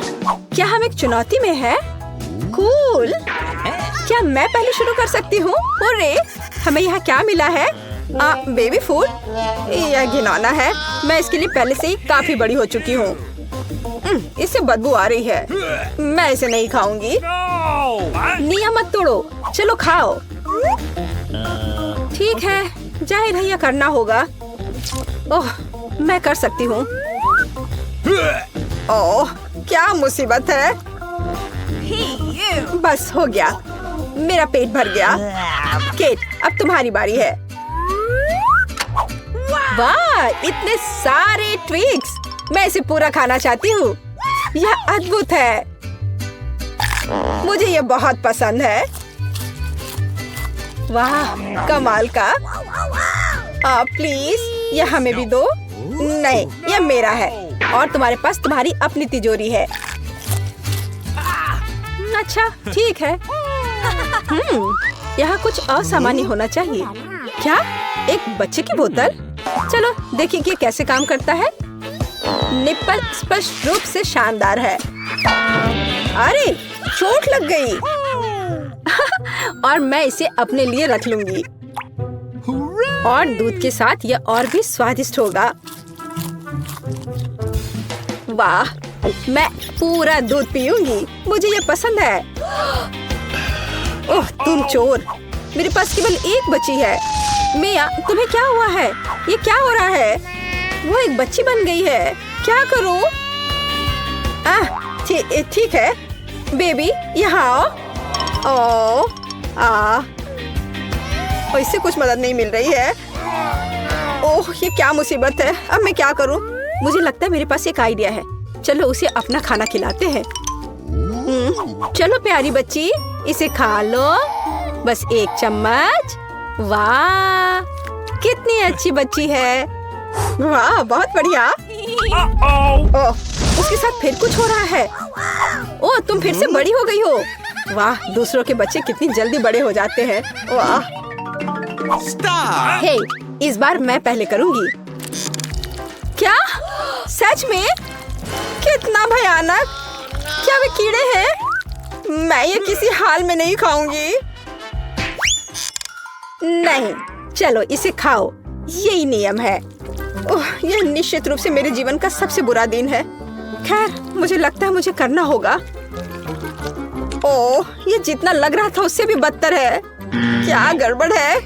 क्या हम एक चुनौती में हैं? कूल। क्या मैं पहले शुरू कर सकती हूँ? अरे, हमें यहाँ क्या मिला है? Baby food. यह घिनौना है। मैं इसके लिए पहले से ही काफी बड़ी हो चुकी हूँ। इससे बदबू आ रही है। मैं इसे नहीं खाऊंगी। नियम मत तोड़ो। चलो खाओ। ठीक है, जाहिर है यह करना होगा। ओह, मैं कर सकती हूँ। ओह, क्या मुसीबत है। बस हो गया। मेरा पेट भर गया। केट, अब तुम्हारी बारी है। वाह, इतने सारे ट्विक्स। मैं इसे पूरा खाना चाहती हूँ। यह अद्भुत है। मुझे यह बहुत पसंद है। वाह, कमाल का। प्लीज यह हमें भी दो। नहीं, यह मेरा है और तुम्हारे पास तुम्हारी अपनी तिजोरी है। अच्छा, ठीक है। यहाँ कुछ असामान्य होना चाहिए। क्या? एक बच्चे की बोतल? चलो देखिए कि कैसे काम करता है। निप्पल स्पष्ट रूप से शानदार है। अरे, चोट लग गई। और मैं इसे अपने लिए रख लूंगी। और दूध के साथ यह और भी स्वादिष्ट होगा। वाह, मैं पूरा दूध पीऊंगी। मुझे यह पसंद है। ओह, तुम चोर। मेरे पास केवल एक बची है। मिया, तुम्हें क्या हुआ है? ये क्या हो रहा है? वो एक बच्ची बन गई है। क्या करूं? ठीक है। बेबी, यहाँ आओ। इससे कुछ मदद नहीं मिल रही है। ओह, ये क्या मुसीबत है। अब मैं क्या करूं? मुझे लगता है मेरे पास एक आइडिया है। चलो उसे अपना खाना खिलाते हैं। चलो प्यारी बच्ची, इसे खा लो। बस एक चम्मच। वाह, कितनी अच्छी बच्ची है। वाह, बहुत बढ़िया। ओह, उसके साथ फिर कुछ हो रहा है। ओह, तुम फिर से बड़ी हो गई हो। वाह, दूसरों के बच्चे कितनी जल्दी बड़े हो जाते हैं। वाह। हे, इस बार मैं पहले करूंगी। क्या? सच में? कितना भयानक। क्या वे कीड़े हैं? मैं ये किसी हाल में नहीं खाऊंगी। नहीं, चलो इसे खाओ। यही नियम है। ओह, यह निश्चित रूप से मेरे जीवन का सबसे बुरा दिन है। खैर, मुझे लगता है मुझे करना होगा। ओह, ये जितना लग रहा था उससे भी बदतर है। क्या गड़बड़ है?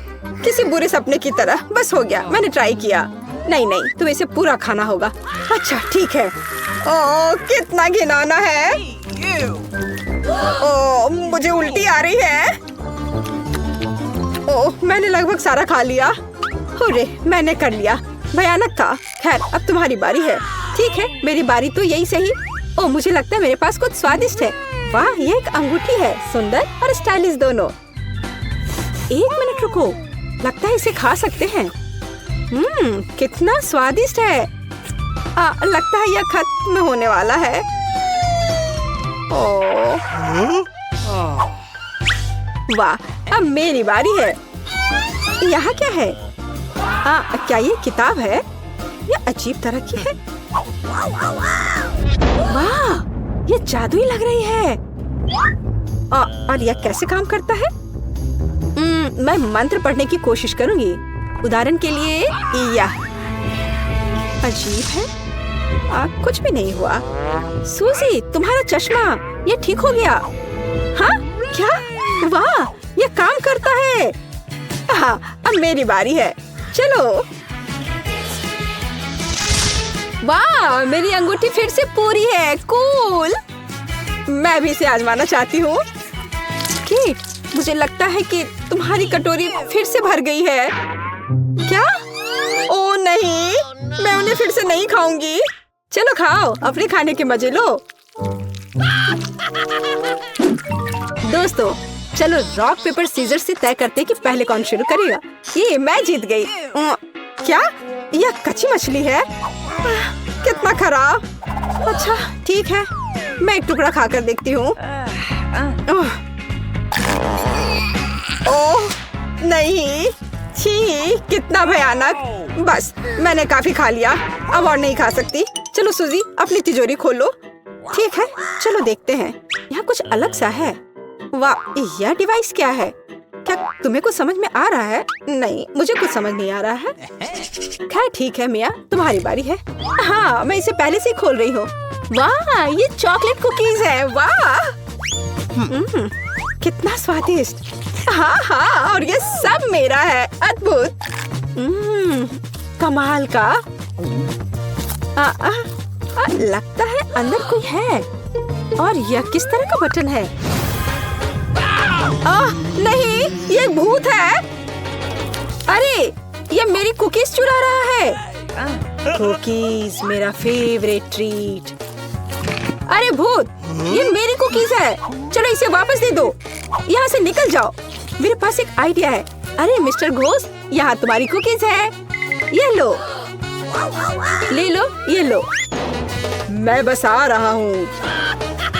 किसी बुरे सपने की तरह। बस हो गया, मैंने ट्राई किया। नहीं, तुम्हें इसे पूरा खाना होगा। अच्छा, ठीक है। ओह, कितना घिनौना है। ओह, मुझे उल्टी आ रही है। ओह, मैंने लगभग सारा खा लिया। अरे, मैंने कर लिया। भयानक था। खैर, अब तुम्हारी बारी है। ठीक है, मेरी बारी तो यही सही। ओह, मुझे लगता है मेरे पास कुछ स्वादिष्ट है। वाह, ये एक अंगूठी है। सुंदर और स्टाइलिश दोनों। एक मिनट रुको, लगता है इसे खा सकते हैं। कितना स्वादिष्ट है। लगता है यह खत्म होने वाला है। ओह, वाह, अब मेरी बारी है। यहाँ क्या है? क्या ये किताब है? ये अजीब तरह की है। वाह, ये जादुई लग रही है। और यह कैसे काम करता है? मैं मंत्र पढ़ने की कोशिश करूंगी। उदाहरण के लिए यह अजीब है। कुछ भी नहीं हुआ। सूजी, तुम्हारा चश्मा, ये ठीक हो गया। हाँ, क्या? वाह, ये काम करता है। हाँ, अब मेरी बारी है। चलो। वाह, मेरी अंगूठी फिर से पूरी है। कूल। मैं भी इसे आजमाना चाहती हूँ। केट, मुझे लगता है कि तुम्हारी कटोरी फिर से भर गई है। क्या? ओह नहीं, मैं उन्हें फिर से नहीं खाऊंगी। चलो खाओ, अपने खाने के मजे लो। दोस्तों, चलो रॉक पेपर सीजर से तय करते हैं कि पहले कौन शुरू करेगा। ये मैं जीत गई। क्या? यह कच्ची मछली है? कितना खराब। अच्छा, ठीक है, मैं एक टुकड़ा खाकर देखती हूँ। ओह नहीं, छी, कितना भयानक। बस, मैंने काफी खा लिया, अब और नहीं खा सकती। चलो सूजी, अपनी तिजोरी खोलो। ठीक है, चलो देखते हैं। यहाँ कुछ अलग सा है। वाह, यह डिवाइस क्या है? क्या तुम्हें कुछ समझ में आ रहा है? नहीं, मुझे कुछ समझ नहीं आ रहा है। खैर ठीक है मिया, तुम्हारी बारी है। हाँ, मैं इसे पहले से ही खोल रही हूँ। वाह, ये चॉकलेट कुकीज है। वाह, कितना स्वादिष्ट। हाँ हाँ, और ये सब मेरा है। अद्भुत। कमाल का। लगता है अंदर कोई है। और यह किस तरह का बटन है? नहीं, ये एक भूत है। अरे, ये मेरी कुकीज चुरा रहा है। कुकीज, मेरा फेवरेट ट्रीट। अरे भूत, ये मेरी कुकीज है। चलो इसे वापस दे दो। यहाँ से निकल जाओ। मेरे पास एक आइडिया है। अरे मिस्टर घोस्ट, यहाँ तुम्हारी कुकीज है। ये लो, ले लो, ये लो। मैं बस आ रहा हूँ।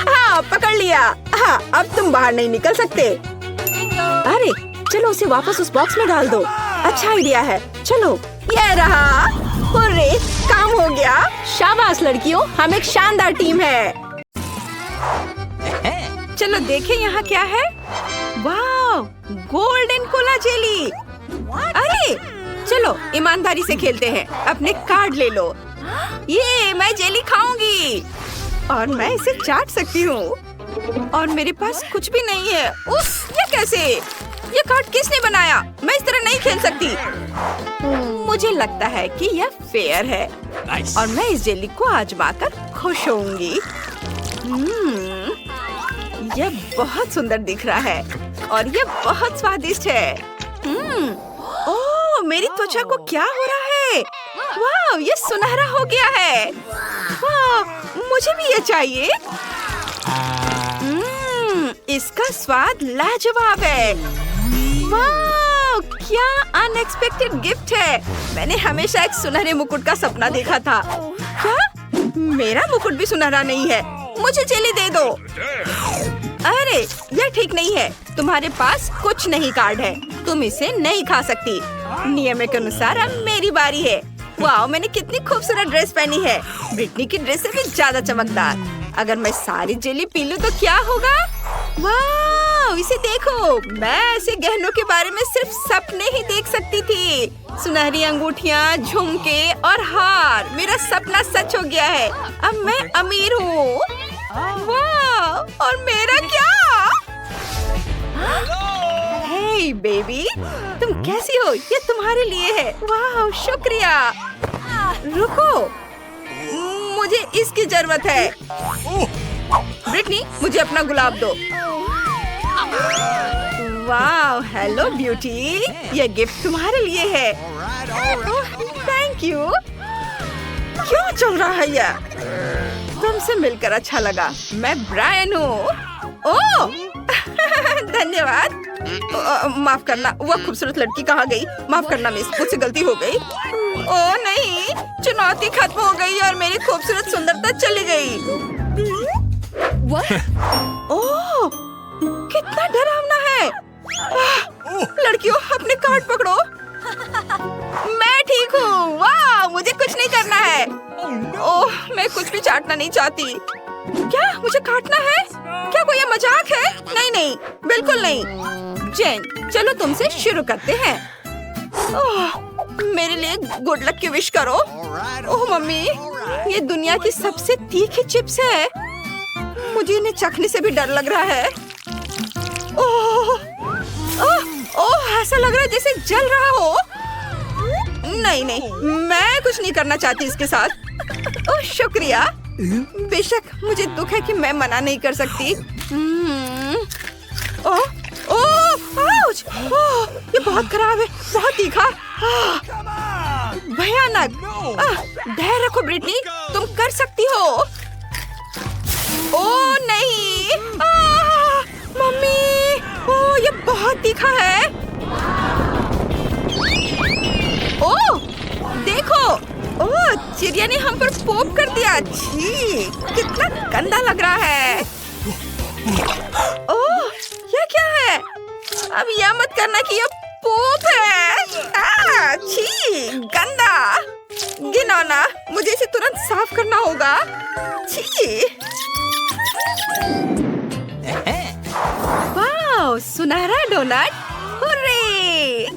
हाँ, पकड़ लिया। हाँ, अब तुम बाहर नहीं निकल सकते। अरे चलो उसे वापस उस बॉक्स में डाल दो। अच्छा आइडिया है। चलो, ये रहा। हुर्रे, काम हो गया। शाबाश लड़कियों, हम एक शानदार टीम है। चलो देखें यहाँ क्या है। वाह, गोल्डन कोला जेली। अरे चलो ईमानदारी से खेलते हैं। अपने कार्ड ले लो। ये मैं जेली खाऊंगी और मैं इसे चाट सकती हूँ। और मेरे पास कुछ भी नहीं है। उफ, ये कैसे? ये कार्ड किसने बनाया? मैं इस तरह नहीं खेल सकती। मुझे लगता है कि यह फेयर है। और मैं इस जेली को आजमाकर खुश होंगी। यह बहुत सुंदर दिख रहा है और यह बहुत स्वादिष्ट है। ओह, मेरी त्वचा को क्या हो रहा है? वाह, ये सुनहरा हो गया है। वाह, मुझे भी ये चाहिए। इसका स्वाद लाजवाब है। वाह, क्या अनएक्सपेक्टेड गिफ्ट है। मैंने हमेशा एक सुनहरे मुकुट का सपना देखा था। क्या? मेरा मुकुट भी सुनहरा नहीं है। मुझे जेली दे दो। अरे, यह ठीक नहीं है। तुम्हारे पास कुछ नहीं कार्ड है। तुम इसे नहीं खा सकती। नियम के अनुसार अब मेरी बारी है। वाह, मैंने कितनी खूबसूरत ड्रेस पहनी है। ब्रिटनी की ड्रेस से भी ज्यादा चमकदार। अगर मैं सारी जेली पी लूं तो क्या होगा? वाह, इसे देखो। मैं ऐसे गहनों के बारे में सिर्फ सपने ही देख सकती थी। सुनहरी अंगूठियाँ, झुमके और हार। मेरा सपना सच हो गया है। अब मैं अमीर हूँ। वाह, और मेरा क्या? हे बेबी, तुम कैसी हो? ये तुम्हारे लिए है। वाह, शुक्रिया। रुको, मुझे इसकी जरूरत है। ब्रिटनी, मुझे अपना गुलाब दो। वाह, हेलो ब्यूटी, ये गिफ्ट तुम्हारे लिए है। Thank you. क्यों चल रहा है यह? तुमसे मिलकर अच्छा लगा। मैं ब्रायन हूँ। ओह, धन्यवाद। माफ करना, वह खूबसूरत लड़की कहाँ गई? माफ करना मिस, मुझसे गलती हो गई। ओह नहीं, चुनौती खत्म हो गई और मेरी खूबसूरत सुंदरता चली गई। ओह, कितना डरावना है। लड़कियों, अपने कार्ड पकड़ो। मैं ठीक हूँ। वाह, मुझे कुछ नहीं करना है। ओह, मैं कुछ भी चाटना नहीं चाहती। क्या मुझे काटना है? क्या कोई ये मजाक है? नहीं नहीं, बिल्कुल नहीं। जेन, चलो तुमसे शुरू करते हैं। ओह, मेरे लिए गुड लक की विश करो। ओह मम्मी, ये दुनिया की सबसे तीखी चिप्स है। मुझे इन्हें चखने से भी डर लग रहा है। ओह, ओह, ओह, ऐसा लग रहा है जैसे जल रहा हो। नहीं नहीं, मैं कुछ नहीं करना चाहती इसके साथ। ओह शुक्रिया। बेशक मुझे दुख है कि मैं मना नहीं कर सकती। ओह, ओह, आउच! ओह, ये बहुत खराब है, बहुत तीखा, भयानक। धैर्य रखो ब्रिटनी, तुम कर सकती हो। ओह नहीं, मम्मी, ओह ये बहुत तीखा है। ओह देखो, ओह चिड़िया ने हम पर पोप कर दिया। छी, कितना गंदा लग रहा है। ओह ये क्या है? अब यह मत करना कि यह पोप है। छी, गंदा, घिनौना। मुझे इसे तुरंत साफ करना होगा। छी। सुनहरा डोनट। हुर्रे!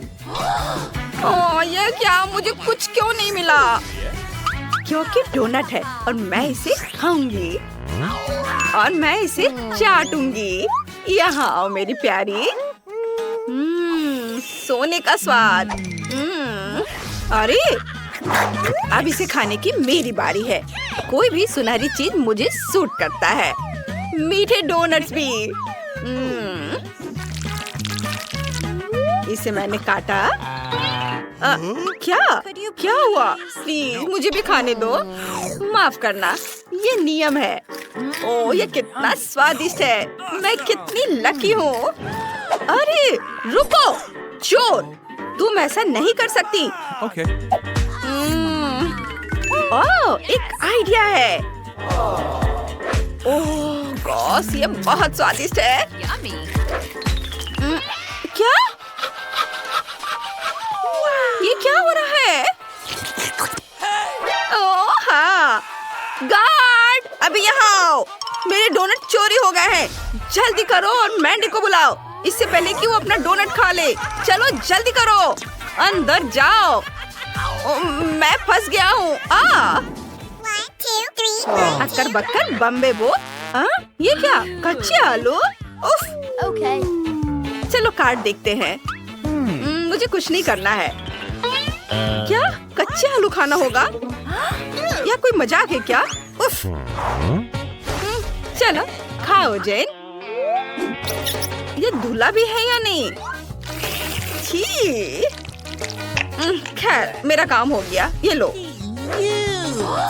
ओह, ये क्या? मुझे कुछ क्यों नहीं मिला? क्योंकि डोनट है और मैं इसे खाऊंगी और मैं इसे चाटूंगी। यहाँ आओ मेरी प्यारी। सोने का स्वाद। अरे, अब इसे खाने की मेरी बारी है। कोई भी सुनहरी चीज मुझे सूट करता है, मीठे डोनट्स भी। इसे मैंने काटा। क्या हुआ? प्लीज मुझे भी खाने दो। माफ करना, ये नियम है। ओह, ये कितना स्वादिष्ट है। मैं कितनी लकी हूँ। अरे रुको, चोर, तुम ऐसा नहीं कर सकती। Okay. ओह, एक आइडिया है। ओह गॉस, ये बहुत स्वादिष्ट है। क्या? ये क्या हो रहा है? ओह हाँ, गार्ड, अभी यहाँ आओ। मेरे डोनट चोरी हो गए हैं। जल्दी करो और मैंडी को बुलाओ, इससे पहले कि वो अपना डोनट खा ले। चलो जल्दी करो, अंदर जाओ। मैं फंस गया हूँ। अक्कर बक्कर बम्बे बो। ये क्या? कच्चे आलू? उफ। चलो कार्ड देखते हैं। मुझे कुछ नहीं करना है। क्या कच्चे आलू खाना होगा? या कोई मजाक है क्या? उफ। चलो खाओ जेन। ये धुला भी है या नहीं? छी। खैर, मेरा काम हो गया। ये लो।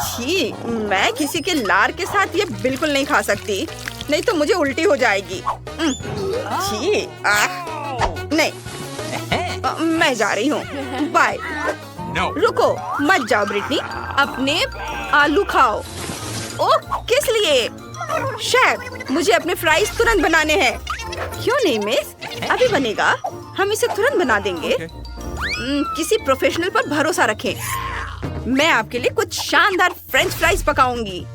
छी, मैं किसी के लार के साथ ये बिल्कुल नहीं खा सकती, नहीं तो मुझे उल्टी हो जाएगी। छी, नहीं, मैं जा रही हूँ। बाय। रुको, मत जाओ ब्रिटनी, अपने आलू खाओ। ओह, किस लिए? शायद मुझे अपने फ्राइज तुरंत बनाने हैं। क्यों नहीं मिस, अभी बनेगा। हम इसे तुरंत बना देंगे। किसी प्रोफेशनल पर भरोसा रखें। मैं आपके लिए कुछ शानदार फ्रेंच फ्राइज पकाऊंगी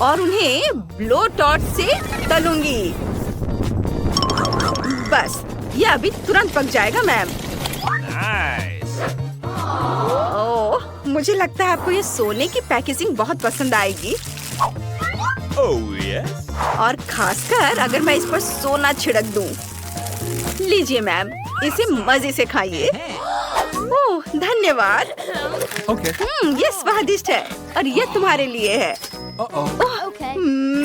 और उन्हें ब्लो टॉर्च से तलूंगी। बस, ये अभी तुरंत पक जाएगा मैम। ओह, मुझे लगता है आपको ये सोने की पैकेजिंग बहुत पसंद आएगी। और खासकर अगर मैं इस पर सोना छिड़क दूं। लीजिए मैम, इसे मजे से खाइए। ओह, धन्यवाद। ये स्वादिष्ट है और ये तुम्हारे लिए है।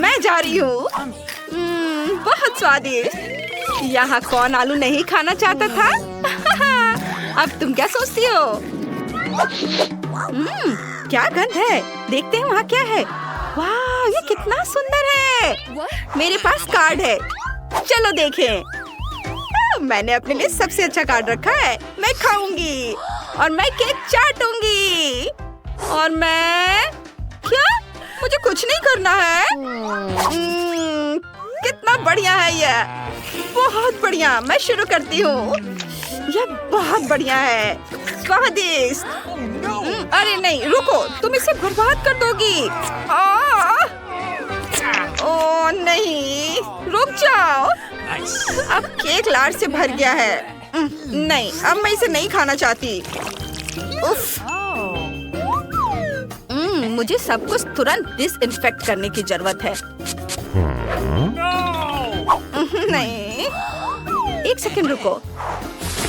मैं जा रही हूँ। बहुत स्वादिष्ट। यहाँ कौन आलू नहीं खाना चाहता था? अब तुम क्या सोचती हो? क्या गंध है? देखते हैं वहाँ क्या है। वाह, ये कितना सुंदर है। मेरे पास कार्ड है, चलो देखें। मैंने अपने लिए सबसे अच्छा कार्ड रखा है। मैं खाऊंगी और मैं केक चाटूंगी और मैं क्या? मुझे कुछ नहीं करना है। कितना बढ़िया है ये, बहुत बढ़िया। मैं शुरू करती हूँ। यह बहुत बढ़िया है, स्वादिष्ट। अरे नहीं, रुको, तुम इसे बर्बाद कर दोगी। ओह नहीं, रुक जाओ। अब केक लार से भर गया है। नहीं, अब मैं इसे नहीं खाना चाहती। उफ। मुझे सब कुछ तुरंत डिसइंफेक्ट करने की जरूरत है। नहीं, एक सेकंड रुको।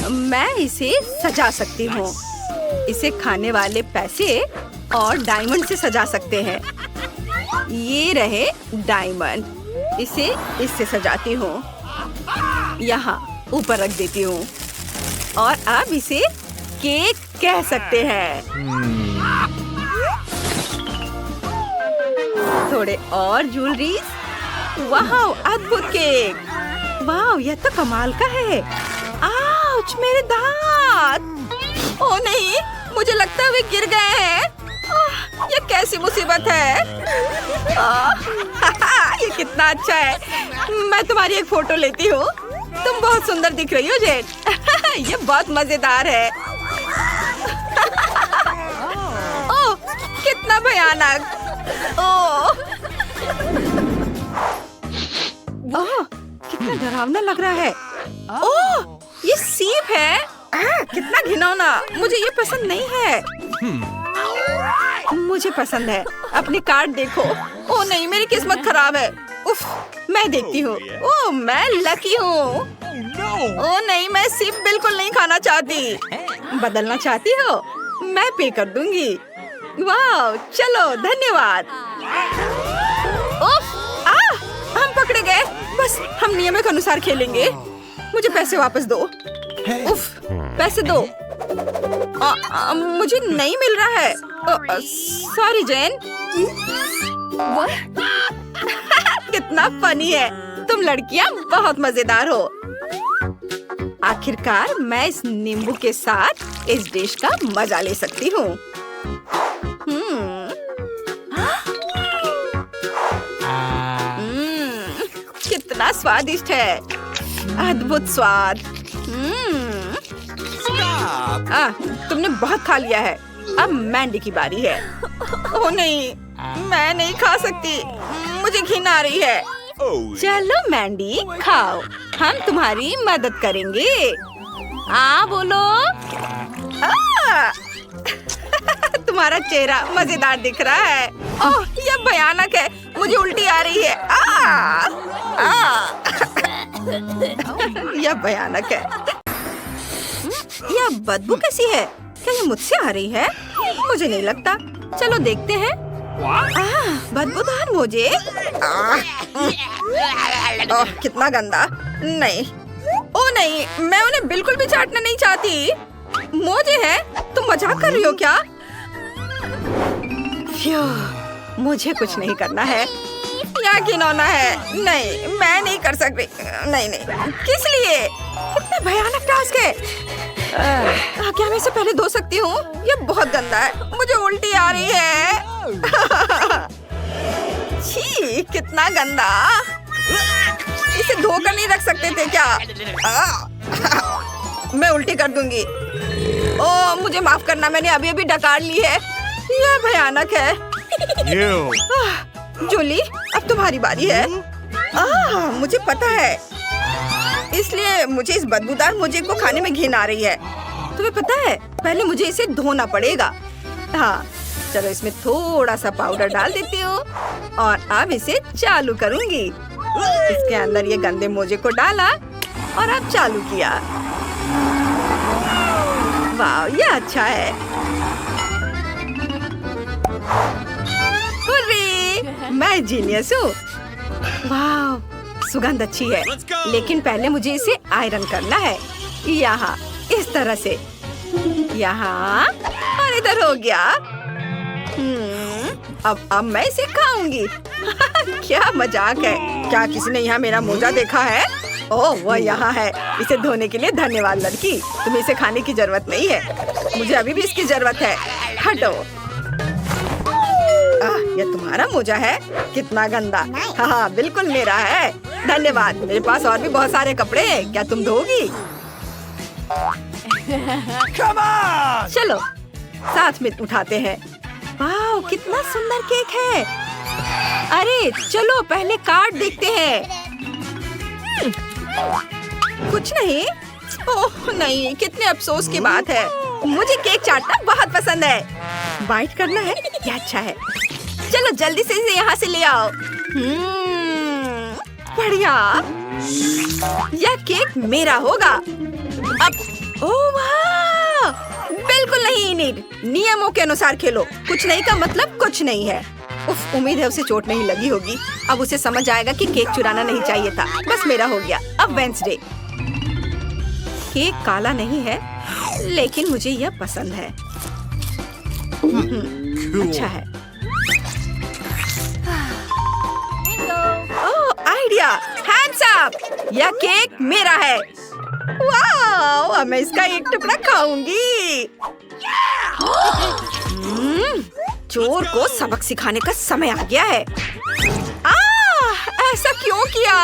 मैं इसे सजा सकती हूँ। इसे खाने वाले पैसे और डायमंड से सजा सकते हैं। ये रहे डायमंड। इसे इससे सजाती हूँ, यहाँ ऊपर रख देती हूँ और अब इसे केक कह सकते हैं। थोड़े और ज्वेलरीज। वाह, अद्भुत केक। वाह, यह तो कमाल का है। आउच, मेरे दांत। ओह नहीं, मुझे लगता है वे गिर गए हैं। ये कैसी मुसीबत है। ये कितना अच्छा है। मैं तुम्हारी एक फोटो लेती हूँ। तुम बहुत सुंदर दिख रही हो जेन। ये बहुत मजेदार है। ओह, कितना भयानक। ओह, कितना डरावना लग रहा है। ओह, ये सीप है। कितना घिनौना, मुझे ये पसंद नहीं है। मुझे पसंद है। अपनी कार्ड देखो। ओह नहीं, मेरी किस्मत खराब है। उफ, मैं देखती हूँ। ओह, मैं लकी हूँ। ओह नहीं, मैं सीप बिल्कुल नहीं खाना चाहती। बदलना चाहती हो? मैं पे कर दूंगी। वाह, चलो धन्यवाद। उफ, हम पकड़े गए। बस हम नियमों के अनुसार खेलेंगे। मुझे पैसे वापस दो। उफ, पैसे दो। मुझे नहीं मिल रहा है। सॉरी जैन। कितना फनी है। तुम लड़कियां बहुत मजेदार हो। आखिरकार मैं इस नींबू के साथ इस डिश का मजा ले सकती हूँ। कितना स्वादिष्ट है। अद्भुत स्वाद। तुमने बहुत खा लिया है। अब मैंडी की बारी है। ओह नहीं, मैं नहीं खा सकती। मुझे घिन आ रही है। चलो मैंडी, खाओ। हम तुम्हारी मदद करेंगे। बोलो। तुम्हारा चेहरा मजेदार दिख रहा है। ओह, यह भयानक है। मुझे उल्टी आ रही है। यह भयानक है। यह बदबू कैसी है? क्या ये मुझसे आ रही है? मुझे नहीं लगता। चलो देखते हैं। बदबूदार मोजे। कितना गंदा। नहीं, ओ नहीं, मैं उन्हें बिल्कुल भी चाटना नहीं चाहती। मोजे है? तुम मजाक कर रही हो क्या? मुझे कुछ नहीं करना है। यहाँ घिनौना है। नहीं, मैं नहीं कर सकती। नहीं नहीं, किस लिए? कितना भयानक टास्क है। क्या मैं इसे पहले धो सकती हूँ? ये बहुत गंदा है। मुझे उल्टी आ रही है। छी, कितना गंदा। इसे धोकर नहीं रख सकते थे क्या? मैं उल्टी कर दूंगी। ओह, मुझे माफ करना, मैंने अभी अभी डकार ली है। यह भयानक है। जूली, अब तुम्हारी बारी है। मुझे पता है, इसलिए मुझे इस बदबूदार मोजे को खाने में घिन आ रही है। तुम्हें पता है, पहले मुझे इसे धोना पड़ेगा। हाँ, चलो इसमें थोड़ा सा पाउडर डाल देती हूँ और अब इसे चालू करूँगी। इसके अंदर ये गंदे मोजे को डाला और अब चालू किया। वाह, ये अच्छा है। हुर्रे, मैं जीनियस हूँ। वाह, सुगंध अच्छी है, लेकिन पहले मुझे इसे आयरन करना है। यहाँ इस तरह से, यहाँ और इधर हो गया। अब मैं इसे खाऊंगी। क्या मजाक है। क्या किसी ने यहाँ मेरा मोजा देखा है? ओह, वह यहाँ है। इसे धोने के लिए धन्यवाद लड़की। तुम्हें इसे खाने की जरूरत नहीं है। मुझे अभी भी इसकी जरूरत है। हटो। यह तुम्हारा मोजा है? कितना गंदा। हाँ, बिल्कुल मेरा है। धन्यवाद। मेरे पास और भी बहुत सारे कपड़े हैं। क्या तुम धोगी? चलो साथ में उठाते हैं। वाह, कितना सुंदर केक है। अरे चलो पहले कार्ड देखते हैं। कुछ नहीं। ओह नहीं, कितने अफसोस की बात है। मुझे केक चाटना बहुत पसंद है। बाइट करना है, क्या अच्छा है। चलो जल्दी से इसे यहाँ से ले आओ। बढ़िया, यह केक मेरा होगा। अब ओह वाह, बिल्कुल नहीं इनिड। नियमों के अनुसार खेलो। कुछ नहीं का मतलब कुछ नहीं है। उफ, उम्मीद है उसे चोट नहीं लगी होगी। अब उसे समझ आएगा कि केक चुराना नहीं चाहिए था। बस मेरा हो गया। अब वेंसडे। केक काला नहीं है, लेकिन मुझे यह पसंद है। अच्छा है। ओह, आइडिया। Hands up. यह केक मेरा है। वाह, अब मैं इसका एक टुकड़ा खाऊंगी। चोर को सबक सिखाने का समय आ गया है। ऐसा क्यों किया?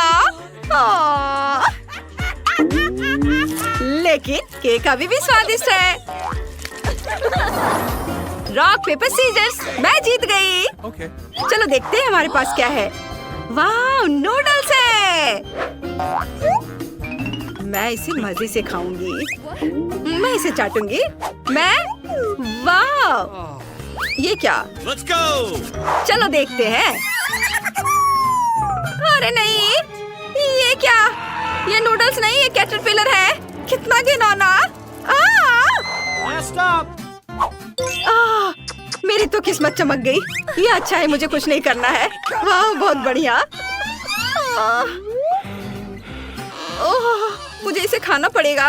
लेकिन केक अभी भी स्वादिष्ट है। रॉक पेपर सीजर्स, मैं जीत गई। चलो देखते हैं हमारे पास क्या है। वाह, नूडल्स है। है। मैं इसे मजे से खाऊंगी। मैं इसे चाटूंगी। मैं वाह, ये क्या? Let's go! चलो देखते हैं। अरे नहीं, ये क्या? ये नूडल्स नहीं, ये कैटरपिलर है। कितना घिनौना। Last stop! मेरी तो किस्मत चमक गई। ये अच्छा है, मुझे कुछ नहीं करना है। वाह, बहुत बढ़िया। ओह, मुझे इसे खाना पड़ेगा।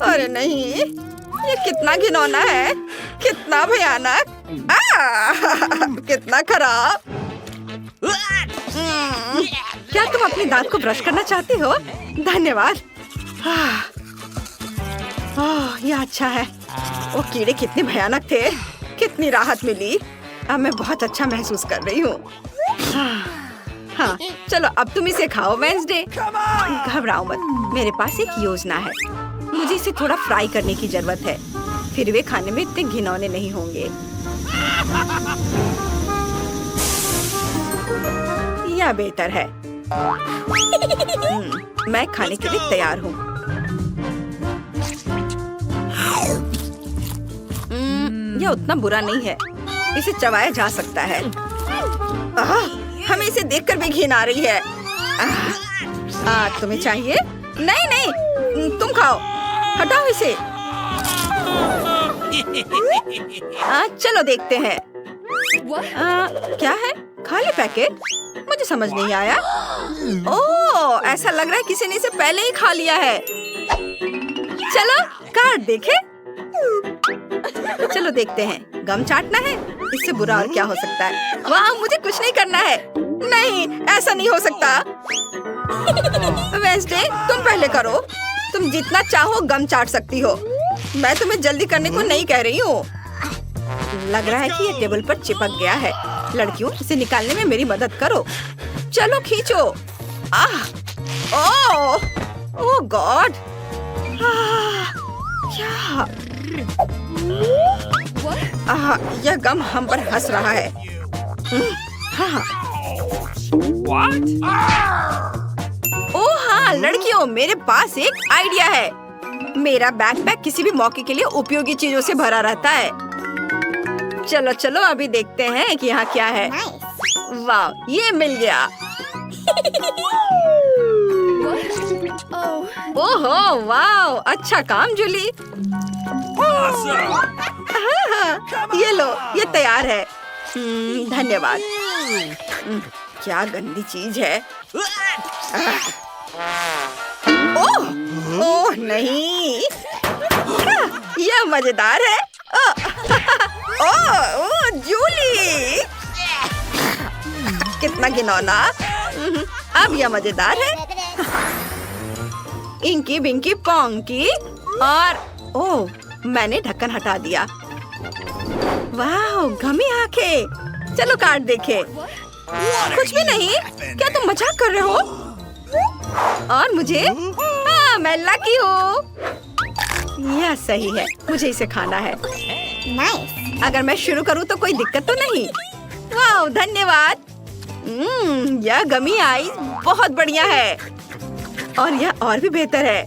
अरे नहीं, ये कितना घिनौना है, कितना भयानक। कितना खराब। क्या तुम अपने दांत को ब्रश करना चाहती हो? धन्यवाद। ओह, ये अच्छा है। वो कीड़े कितने भयानक थे। कितनी राहत मिली। अब मैं बहुत अच्छा महसूस कर रही हूँ। हाँ, चलो अब तुम इसे खाओ वेंसडे। घबराओ मत, मेरे पास एक योजना है। मुझे इसे थोड़ा फ्राई करने की जरूरत है, फिर वे खाने में इतने घिनौने नहीं होंगे। यह बेहतर है। मैं खाने के लिए तैयार हूँ। यह उतना बुरा नहीं है, इसे चबाया जा सकता है। हमें इसे देखकर भी घिन आ रही है। तुम्हें चाहिए? नहीं नहीं, तुम खाओ। हटाओ इसे। चलो देखते हैं। क्या है? खाली पैकेट? मुझे समझ नहीं आया। ओह, ऐसा लग रहा है किसी ने इसे पहले ही खा लिया है। चलो कार्ड देखें। चलो देखते हैं। गम चाटना है? इससे बुरा और क्या हो सकता है? वाह, मुझे कुछ नहीं करना है। नहीं, ऐसा नहीं हो सकता। वेंसडे, तुम पहले करो। तुम जितना चाहो गम चाट सकती हो। मैं तुम्हें जल्दी करने को नहीं कह रही हूँ। लग रहा है कि ये टेबल पर चिपक गया है। लड़कियों, इसे निकालने में मेरी मदद करो। चलो खींचो। ओह गॉड, क्या? यह गम हम पर हंस रहा है। ओह हाँ लड़कियों, मेरे पास एक आइडिया है। मेरा बैकपैक किसी भी मौके के लिए उपयोगी चीजों से भरा रहता है। चलो चलो अभी देखते हैं कि यहाँ क्या है। वाह, ये मिल गया। ओहो वाह, अच्छा काम जूली। ये लो, ये तैयार है। धन्यवाद। क्या गंदी चीज है। ओह नहीं, यह मजेदार है। ओह जूली, कितना घिनौना। अब यह मजेदार है। इंकी बिंकी पोंकी और ओह, मैंने ढक्कन हटा दिया। वाह, गमी आंखें। चलो कार्ड देखे। कुछ भी नहीं। क्या तुम मजाक कर रहे हो? और मुझे? हाँ, मैं लकी हूँ। यह सही है, मुझे इसे खाना है। अगर मैं शुरू करूँ तो कोई दिक्कत तो नहीं? वाह, धन्यवाद। यह गमी आइस बहुत बढ़िया है। और यह और भी बेहतर है।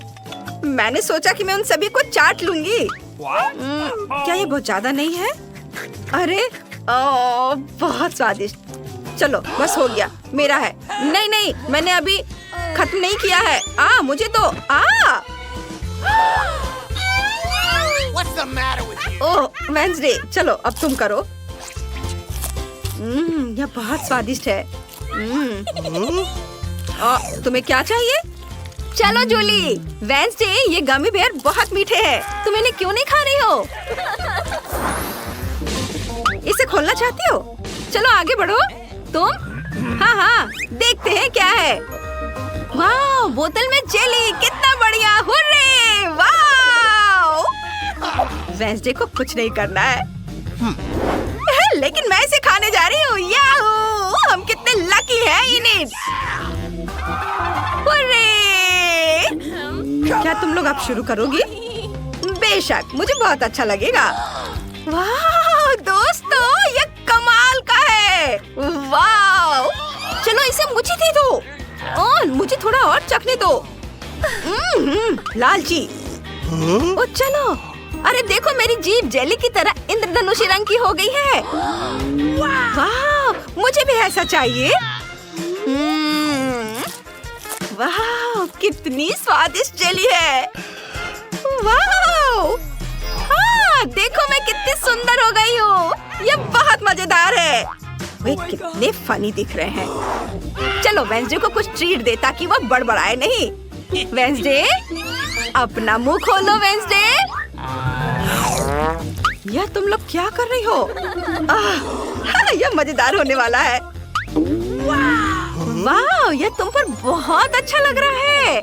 मैंने सोचा कि मैं उन सभी को चाट लूंगी। क्या ये बहुत ज्यादा नहीं है? अरे बहुत स्वादिष्ट। चलो बस हो गया, मेरा है। नहीं नहीं, मैंने अभी खत्म नहीं किया है। मुझे तो What's the matter with you? Oh Wednesday, चलो अब तुम करो। यह बहुत स्वादिष्ट है। तुम्हें क्या चाहिए? चलो जूली। वेंसडे, ये गमी बेयर बहुत मीठे हैं। तुम इन्हें क्यों नहीं खा रही हो? इसे खोलना चाहती हो? चलो आगे बढ़ो। तुम? हाँ, देखते हैं क्या है। वाह, बोतल में जेली, कितना बढ़िया। हुर्रे, वाह। वेंसडे को कुछ नहीं करना है। लेकिन मैं इसे खाने जा रही हूँ। याहू, हम कितने लकी हैं इन्हें। क्या तुम लोग अब शुरू करोगी? बेशक, मुझे बहुत अच्छा लगेगा। वाह दोस्तों, ये कमाल का है। वाह, चलो इसे मुझे दे दो। ओह, मुझे थोड़ा और चखने दो। लालची। ओ चलो, अरे देखो मेरी जीभ जेली की तरह इंद्रधनुषी रंग की हो गई है। वाह, मुझे भी ऐसा चाहिए। वाह, कितनी स्वादिष्ट जेली है। वाह, हाँ, देखो मैं कितनी सुंदर हो गई हूँ। ये बहुत मजेदार है। वे कितने फनी दिख रहे हैं। चलो वेंसडे को कुछ ट्रीट दे ताकि वो बड़बड़ाए नहीं। वेंसडे, अपना मुंह खोलो वेंसडे। यह तुम लोग क्या कर रही हो? यह मजेदार होने वाला है। वाह, यह तुम पर बहुत अच्छा लग रहा है।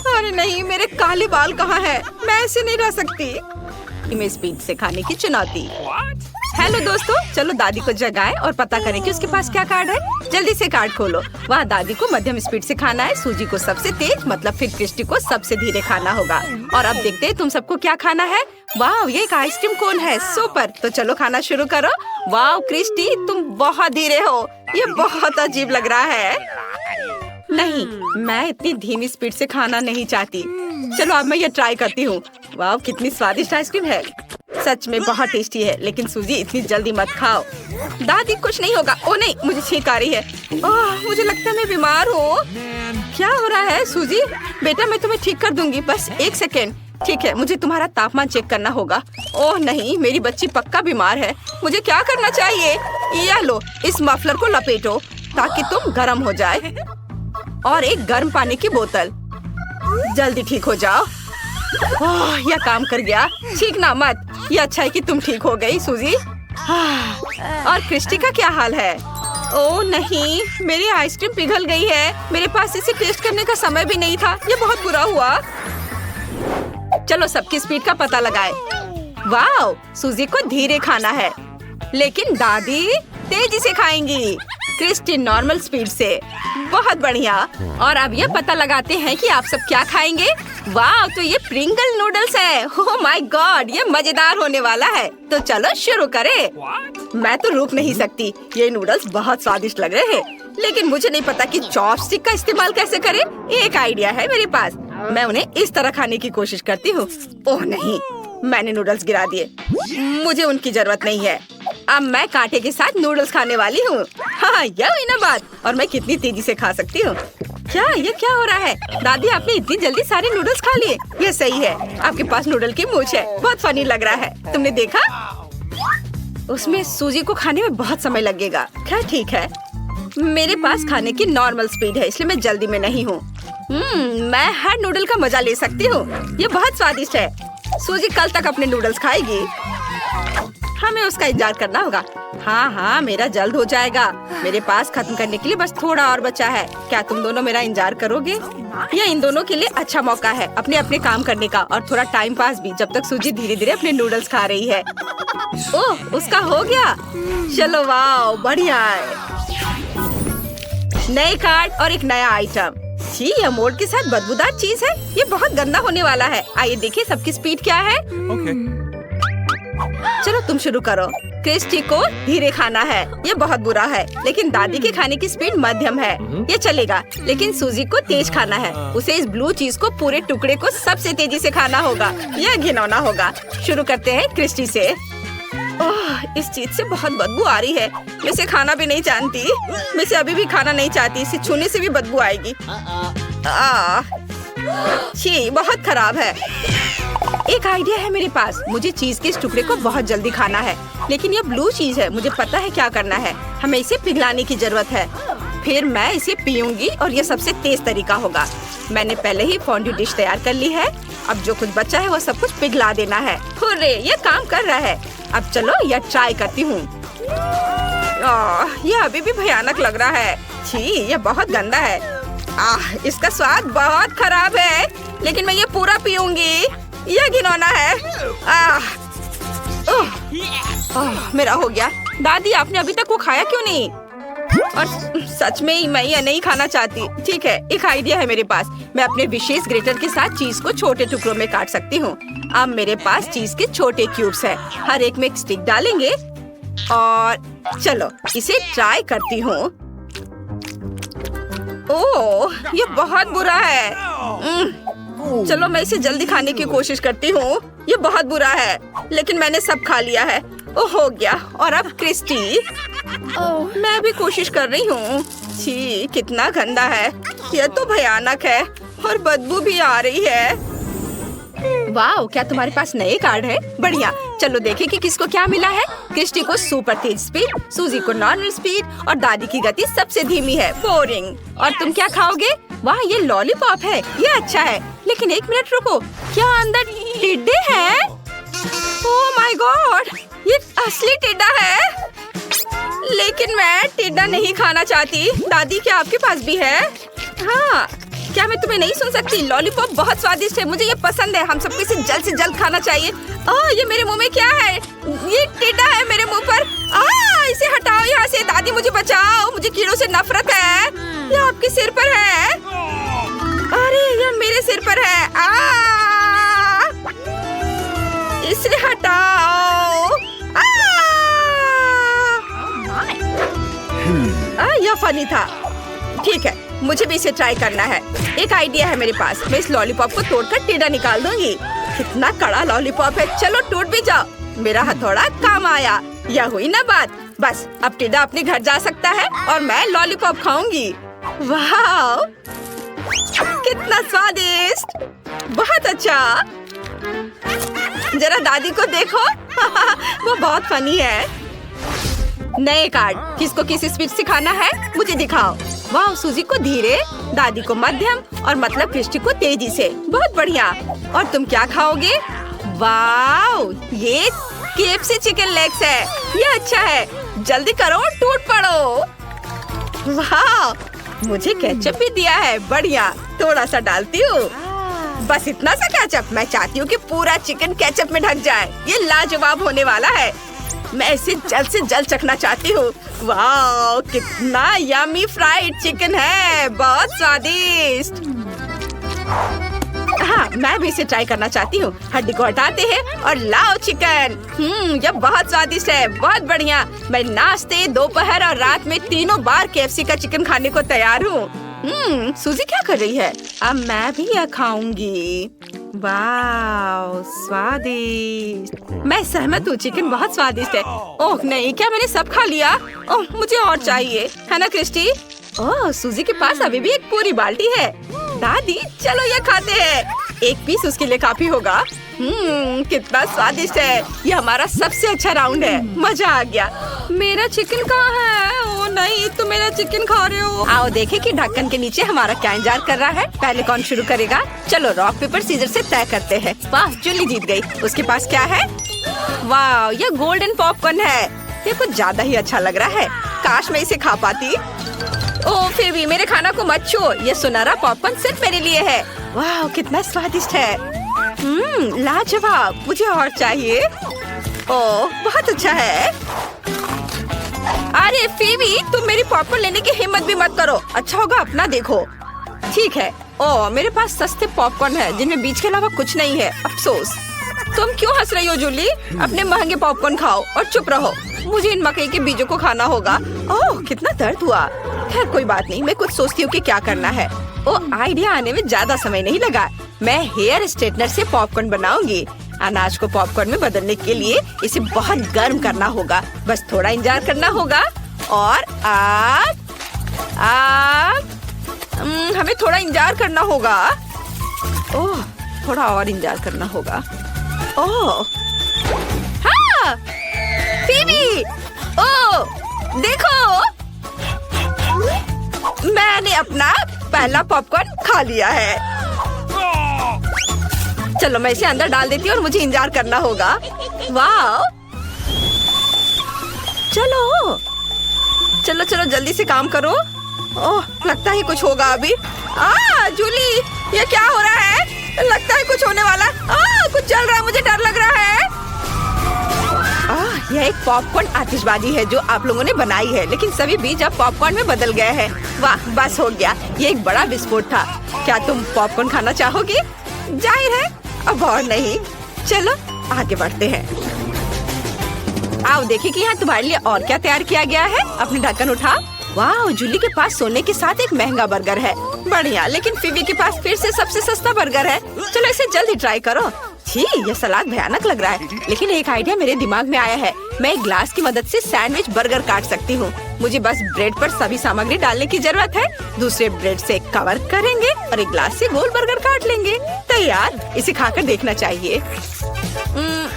अरे नहीं, मेरे काले बाल कहाँ हैं? मैं ऐसे नहीं रह सकती। इमें स्पीड से खाने की चुनौती। हेलो दोस्तों, चलो दादी को जगाएं और पता करें कि उसके पास क्या कार्ड है। जल्दी से कार्ड खोलो। वहाँ दादी को मध्यम स्पीड से खाना है, सूजी को सबसे तेज, मतलब फिर क्रिस्टी को सबसे धीरे खाना होगा। और अब देखते हैं तुम सबको क्या खाना है। वाह, ये एक आइसक्रीम कोन है, सुपर। तो चलो खाना शुरू करो। वाह क्रिस्टी, तुम बहुत धीरे हो। ये बहुत अजीब लग रहा है। नहीं, मैं इतनी धीमी स्पीड से खाना नहीं चाहती। चलो अब मैं ये ट्राई करती हूँ। वाह, कितनी स्वादिष्ट आइसक्रीम है। सच में बहुत टेस्टी है, लेकिन सूजी इतनी जल्दी मत खाओ। दादी कुछ नहीं होगा। ओ नहीं, मुझे छींक आ रही है। मुझे लगता है मैं बीमार हूँ। क्या हो रहा है सूजी? बेटा मैं तुम्हें ठीक कर दूंगी, बस 1 सेकेंड। ठीक है, मुझे तुम्हारा तापमान चेक करना होगा। ओह नहीं, मेरी बच्ची पक्का बीमार है। मुझे क्या करना चाहिए? यह लो, इस मफलर को लपेटो ताकि तुम गर्म हो जाए, और एक गर्म पानी की बोतल। जल्दी ठीक हो जाओ। यह काम कर गया। चीखना मत। ये अच्छा है कि तुम ठीक हो गई सूजी। और क्रिस्टी का क्या हाल है? ओह नहीं, मेरी आइसक्रीम पिघल गई है। मेरे पास इसे टेस्ट करने का समय भी नहीं था। ये बहुत बुरा हुआ। चलो सबकी स्पीड का पता लगाए। वाह, सूजी को धीरे खाना है, लेकिन दादी तेजी से खाएंगी। क्रिस्टी नॉर्मल स्पीड से। बहुत बढ़िया। और अब ये पता लगाते हैं कि आप सब क्या खाएंगे। वाह, तो ये प्रिंगल नूडल्स है। ओह माय गॉड, ये मजेदार होने वाला है। तो चलो शुरू करें। मैं तो रुक नहीं सकती। ये नूडल्स बहुत स्वादिष्ट लग रहे हैं, लेकिन मुझे नहीं पता कि चॉपस्टिक का इस्तेमाल कैसे करें। एक आइडिया है मेरे पास। मैं उन्हें इस तरह खाने की कोशिश करती हूँ। ओह नहीं, मैंने नूडल्स गिरा दिए। मुझे उनकी जरूरत नहीं है। अब मैं कांटे के साथ नूडल्स खाने वाली हूँ। हाँ, यह हुई ना बात। और मैं कितनी तेजी से खा सकती हूँ। ये क्या हो रहा है? दादी आपने इतनी जल्दी सारे नूडल्स खा लिए। ये सही है, आपके पास नूडल की मूंछ है। बहुत फनी लग रहा है। तुमने देखा? उसमें सूजी को खाने में बहुत समय लगेगा। क्या ठीक है, मेरे पास खाने की नॉर्मल स्पीड है, इसलिए मैं जल्दी में नहीं हूँ। मैं हर नूडल का मजा ले सकती हूँ। ये बहुत स्वादिष्ट है। सूजी कल तक अपने नूडल्स खाएगी। हमें उसका इंतजार करना होगा। हाँ, मेरा जल्द हो जाएगा। मेरे पास खत्म करने के लिए बस थोड़ा और बचा है। क्या तुम दोनों मेरा इंतजार करोगे? यह इन दोनों के लिए अच्छा मौका है अपने अपने काम करने का, और थोड़ा टाइम पास भी, जब तक सूजी धीरे धीरे अपने नूडल्स खा रही है। ओह, उसका हो गया। चलो वाह, बढ़िया है। नए कार्ड और एक नया आइटम। छी, यह मोल्ड के साथ बदबूदार चीज है। ये बहुत गंदा होने वाला है। आइए देखिए सबकी स्पीड क्या है। चलो तुम शुरू करो। क्रिस्टी को धीरे खाना है। ये बहुत बुरा है, लेकिन दादी के खाने की स्पीड मध्यम है। ये चलेगा, लेकिन सूजी को तेज खाना है। उसे इस ब्लू चीज को पूरे टुकड़े को सबसे तेजी से खाना होगा। यह घिनौना होगा। शुरू करते हैं क्रिस्टी से। ओह, इस चीज से बहुत बदबू आ रही है। मैं इसे खाना भी नहीं जानती। मैं इसे अभी भी खाना नहीं चाहती। इसे छूने से भी बदबू आएगी। छी, बहुत खराब है। एक आइडिया है मेरे पास। मुझे चीज के इस टुकड़े को बहुत जल्दी खाना है, लेकिन ये ब्लू चीज है। मुझे पता है क्या करना है। हमें इसे पिघलाने की जरूरत है। फिर मैं इसे पीऊंगी और ये सबसे तेज तरीका होगा। मैंने पहले ही फोंड्यू डिश तैयार कर ली है। अब जो कुछ बचा है वो सब कुछ पिघला देना है। हुर्रे, ये काम कर रहा है। अब चलो यह ट्राई करती हूँ। यह अभी भी भयानक लग रहा है। छी, यह बहुत गंदा है। इसका स्वाद बहुत खराब है, लेकिन मैं ये पूरा पीऊंगी। यह घिनौना है। मेरा हो गया। दादी आपने अभी तक वो खाया क्यों नहीं? और सच में मैं ये नहीं खाना चाहती। ठीक है, एक आइडिया है मेरे पास। मैं अपने विशेष ग्रेटर के साथ चीज को छोटे टुकड़ों में काट सकती हूँ। अब मेरे पास चीज के छोटे क्यूब्स हैं। हर एक में एक स्टिक डालेंगे और चलो इसे ट्राई करती हूँ। ओह, ये बहुत बुरा है। चलो मैं इसे जल्दी खाने की कोशिश करती हूँ। ये बहुत बुरा है, लेकिन मैंने सब खा लिया है। ओ हो गया। और अब क्रिस्टी। ओह, मैं भी कोशिश कर रही हूँ। छी, कितना गंदा है। यह तो भयानक है और बदबू भी आ रही है। वाह, क्या तुम्हारे पास नए कार्ड है? बढ़िया। चलो देखें कि किसको क्या मिला है। क्रिस्टी को सुपर तेज स्पीड, सूजी को नॉर्मल स्पीड और दादी की गति सबसे धीमी है, बोरिंग। और तुम क्या खाओगे? वाह, ये लॉलीपॉप है। ये अच्छा है, लेकिन एक मिनट रुको। क्या अंदर टिड्डे हैं? ओह माय गॉड, ये असली टिड्डा है। लेकिन मैं टिड्डा नहीं खाना चाहती। दादी, क्या आपके पास भी है? हाँ, क्या मैं तुम्हें नहीं सुन सकती? लॉलीपॉप बहुत स्वादिष्ट है, मुझे ये पसंद है। हम सबको इसे जल्द से जल्द खाना चाहिए। ये मेरे मुंह में क्या है? ये टिड्डा है मेरे मुंह पर। इसे हटाओ यहाँ से। दादी, मुझे बचाओ, मुझे कीड़ों से नफरत है। ये आपके सिर पर है। अरे, ये मेरे सिर पर है। इसे हटाओ। यह फनी था। ठीक है, मुझे भी इसे ट्राई करना है। एक आइडिया है मेरे पास। मैं इस लॉलीपॉप को तोड़कर टिड्डा निकाल दूंगी। कितना कड़ा लॉलीपॉप है। चलो टूट भी जाओ। मेरा हथौड़ा काम आया। यह हुई ना बात। बस अब टिड्डा अपने घर जा सकता है और मैं लॉलीपॉप खाऊंगी। वाह, कितना स्वादिष्ट। बहुत अच्छा। जरा दादी को देखो। वो बहुत फनी है। नए कार्ड। किसको किस स्पीड से खाना है, मुझे दिखाओ। वाह, सूजी को धीरे, दादी को मध्यम और मतलब क्रिस्टी को तेजी से। बहुत बढ़िया। और तुम क्या खाओगे? वाह, ये KFC चिकन लेग्स है। ये अच्छा है। जल्दी करो, टूट पड़ो। वाह, मुझे केचप भी दिया है। बढ़िया। थोड़ा सा डालती हूँ, बस इतना सा केचप। मैं चाहती हूँ कि पूरा चिकन केचप में ढक जाए। ये लाजवाब होने वाला है। मैं इसे जल्द से जल्द चखना चाहती हूँ। वाह, कितना यम्मी फ्राइड चिकन है। बहुत स्वादिष्ट। हाँ, मैं भी इसे ट्राई करना चाहती हूँ। हड्डी को हटाते हैं और लाओ चिकन। यह बहुत स्वादिष्ट है। बहुत बढ़िया। मैं नाश्ते, दोपहर और रात में तीनों बार KFC का चिकन खाने को तैयार हूँ। सूजी क्या कर रही है? अब मैं भी यह खाऊंगी। वाह, स्वादिष्ट। मैं सहमत हूँ, चिकन बहुत स्वादिष्ट है। ओह नहीं, क्या मैंने सब खा लिया? ओह, मुझे और चाहिए, है ना क्रिस्टी? ओह, सूजी के पास अभी भी एक पूरी बाल्टी है। दादी, चलो ये खाते हैं। एक पीस उसके लिए काफी होगा। कितना स्वादिष्ट है। ये हमारा सबसे अच्छा राउंड है। मजा आ गया। मेरा चिकन कहाँ है? ओह नहीं, तुम मेरा चिकन खा रहे हो। आओ देखें कि ढक्कन के नीचे हमारा क्या इंतजार कर रहा है। पहले कौन शुरू करेगा? चलो रॉक पेपर सीजर से तय करते हैं। वाह, जूली जीत गई। उसके पास क्या है? वाह, ये गोल्डन पॉपकॉर्न है। ये कुछ ज्यादा ही अच्छा लग रहा है। काश मैं इसे खा पाती। ओह, फिर भी मेरे खाना को मत छुओ। ये सुनहरा पॉपकॉर्न सिर्फ मेरे लिए है। वाह, कितना स्वादिष्ट है। लाजवाब। मुझे और चाहिए। ओह, बहुत अच्छा है। अरे फीबी, तुम मेरी पॉपकॉर्न लेने की हिम्मत भी मत करो। अच्छा होगा अपना देखो। ठीक है। ओह, मेरे पास सस्ते पॉपकॉर्न है जिनमें बीज के अलावा कुछ नहीं है। अफसोस। तुम क्यों हंस रही हो जूली? अपने महंगे पॉपकॉर्न खाओ और चुप रहो। मुझे इन मकई के बीजों को खाना होगा। ओह, कितना दर्द हुआ। खैर कोई बात नहीं, मैं कुछ सोचती हूँ कि क्या करना है। ओह, आइडिया आने में ज्यादा समय नहीं लगा। मैं हेयर स्ट्रेटनर से पॉपकॉर्न बनाऊंगी। अनाज को पॉपकॉर्न में बदलने के लिए इसे बहुत गर्म करना होगा। बस थोड़ा इंतजार करना होगा। और हमें थोड़ा इंतजार करना होगा। ओह, थोड़ा और इंतजार करना होगा। ओह, हाँ, फीबी, ओह, देखो, मैंने अपना पहला पॉपकॉर्न खा लिया है। चलो मैं इसे अंदर डाल देती हूँ और मुझे इंतजार करना होगा। वाह, चलो चलो चलो जल्दी से काम करो। ओह, लगता है कुछ होगा अभी। जूली, ये क्या हो रहा है? लगता है कुछ होने वाला। कुछ चल रहा है, मुझे डर लग रहा है। यह एक पॉपकॉर्न आतिशबाजी है जो आप लोगों ने बनाई है, लेकिन सभी बीज अब पॉपकॉर्न में बदल गए हैं। वाह, बस हो गया। ये एक बड़ा विस्फोट था। क्या तुम पॉपकॉर्न खाना चाहोगी? जाहिर है, अब और नहीं। चलो आगे बढ़ते हैं। आओ देखिए कि यहाँ तुम्हारे लिए और क्या तैयार किया गया है। अपने ढक्कन उठा। वाह, जूली के पास सोने के साथ एक महंगा बर्गर है। बढ़िया, लेकिन फीबी के पास फिर से सबसे सस्ता बर्गर है। चलो इसे जल्दी ट्राई करो। छी, यह सलाद भयानक लग रहा है, लेकिन एक आइडिया मेरे दिमाग में आया है। मैं एक ग्लास की मदद से सैंडविच बर्गर काट सकती हूँ। मुझे बस ब्रेड पर सभी सामग्री डालने की जरूरत है। दूसरे ब्रेड से कवर करेंगे और एक ग्लास से गोल बर्गर काट लेंगे। तैयार, इसे खाकर देखना चाहिए।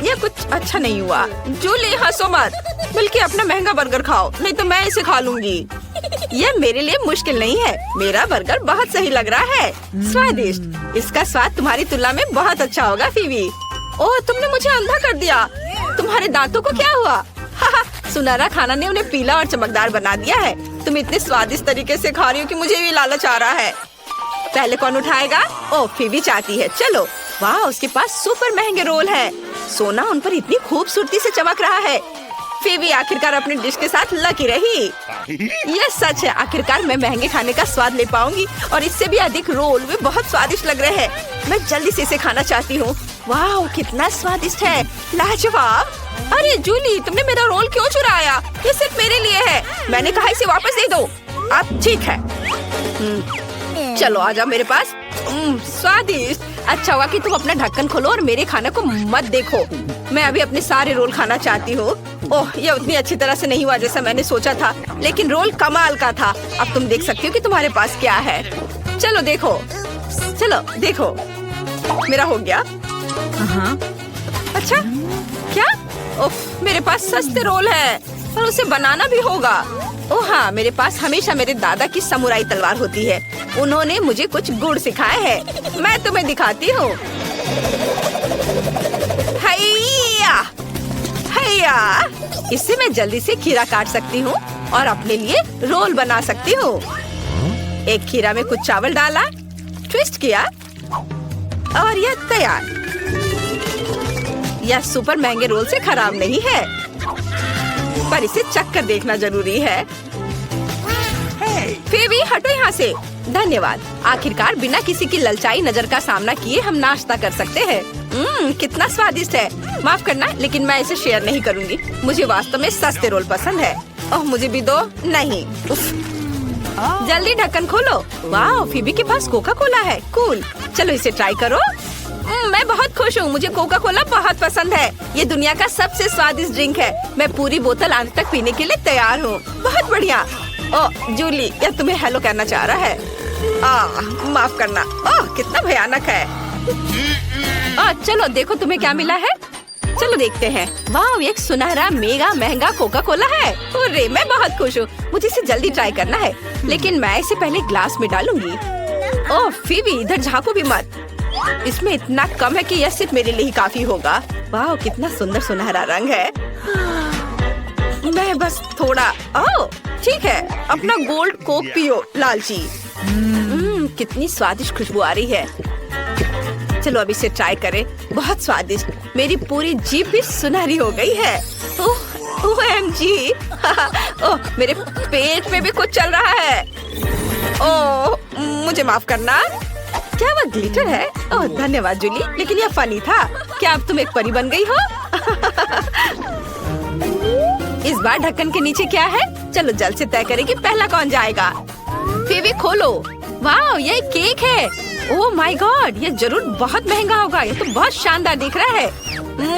यह कुछ अच्छा नहीं हुआ। जूली हंसो मत, बल्कि अपना महंगा बर्गर खाओ, नहीं तो मैं इसे खा लूंगी। यह मेरे लिए मुश्किल नहीं है। मेरा बर्गर बहुत सही लग रहा है, स्वादिष्ट। इसका स्वाद तुम्हारी तुलना में बहुत अच्छा होगा फीबी। ओह, तुमने मुझे अंधा कर दिया। तुम्हारे दांतों को क्या हुआ? सुनहरा खाना ने उन्हें पीला और चमकदार बना दिया है। तुम इतने स्वादिष्ट तरीके से खा रही हो कि मुझे भी लालच आ रहा है। पहले कौन उठाएगा? ओह, फीबी चाहती है। चलो। वाह, उसके पास सुपर महंगे रोल है। सोना उन पर इतनी खूबसूरती से चमक रहा है। फीबी आखिरकार अपनी डिश के साथ लकी रही। यह सच है, आखिरकार मैं महंगे खाने का स्वाद ले पाऊंगी। और इससे भी अधिक रोल वे बहुत स्वादिष्ट लग रहे हैं। मैं जल्दी से इसे खाना चाहती हूँ। वाह, कितना स्वादिष्ट है, लाजवाब। अरे जूली, तुमने मेरा रोल क्यों चुराया? ये सिर्फ मेरे लिए है। मैंने कहा इसे वापस दे दो। अब ठीक है। चलो आजा मेरे पास। स्वादिष्ट। अच्छा हुआ कि तुम अपना ढक्कन खोलो और मेरे खाने को मत देखो। मैं अभी अपने सारे रोल खाना चाहती हूँ। ओह, ये उतनी अच्छी तरह से नहीं हुआ जैसा मैंने सोचा था, लेकिन रोल कमाल का था। अब तुम देख सकती हो कि तुम्हारे पास क्या है। चलो देखो, चलो देखो, मेरा हो गया। अच्छा, क्या? ओह, मेरे पास सस्ते रोल है और उसे बनाना भी होगा। ओह हाँ, मेरे पास हमेशा मेरे दादा की समुराई तलवार होती है। उन्होंने मुझे कुछ गुण सिखाए हैं। मैं तुम्हें दिखाती हूँ। हैया, हैया। इससे मैं जल्दी से खीरा काट सकती हूँ और अपने लिए रोल बना सकती हूँ। एक खीरा में कुछ चावल डाला, ट्विस्ट किया और यह तैयार। यह सुपर महंगे रोल से खराब नहीं है, पर इसे चख कर देखना जरूरी है। फीबी, हटो यहाँ से। धन्यवाद। आखिरकार बिना किसी की ललचाई नजर का सामना किए हम नाश्ता कर सकते हैं। कितना स्वादिष्ट है। माफ करना, लेकिन मैं इसे शेयर नहीं करूँगी। मुझे वास्तव में सस्ते रोल पसंद है। ओह, मुझे भी दो। नहीं। उफ। जल्दी ढक्कन खोलो। वाह, फीबी के पास कोका कोला है। कूल। चलो इसे ट्राई करो। मैं बहुत खुश हूँ। मुझे कोका कोला बहुत पसंद है। ये दुनिया का सबसे स्वादिष्ट ड्रिंक है। मैं पूरी बोतल अंत तक पीने के लिए तैयार हूँ। बहुत बढ़िया। ओह जूली, यह तुम्हें हेलो कहना चाह रहा है। माफ करना। ओह, कितना भयानक है। चलो देखो तुम्हें क्या मिला है। चलो देखते हैं। वाह, एक सुनहरा मेगा महंगा कोका कोला है। अरे, मैं बहुत खुश हूँ। मुझे इसे जल्दी ट्राई करना है, लेकिन मैं इसे पहले ग्लास में डालूंगी। ओह फीबी, इधर झांको भी मत। इसमें इतना कम है कि यह सिर्फ मेरे लिए ही काफी होगा। वाह, कितना सुंदर सुनहरा रंग है। मैं बस थोड़ा। ओह ठीक है, अपना गोल्ड कोक पियो लालची। कितनी स्वादिष्ट खुशबू आ रही है। चलो अब इसे ट्राई करें। बहुत स्वादिष्ट। मेरी पूरी जीभ भी सुनहरी हो गई है। OMG। ओह, मेरे पेट में भी कुछ चल रहा है। ओह, मुझे माफ करना। क्या वह ग्लिटर है? ओह धन्यवाद जूली, लेकिन यह फनी था। क्या अब तुम एक परी बन गई हो? इस बार ढक्कन के नीचे क्या है? चलो जल्द से तय करें कि पहला कौन जाएगा। फीबी खोलो। वाह, ये केक है। ओह माय गॉड, ये जरूर बहुत महंगा होगा। ये तो बहुत शानदार दिख रहा है।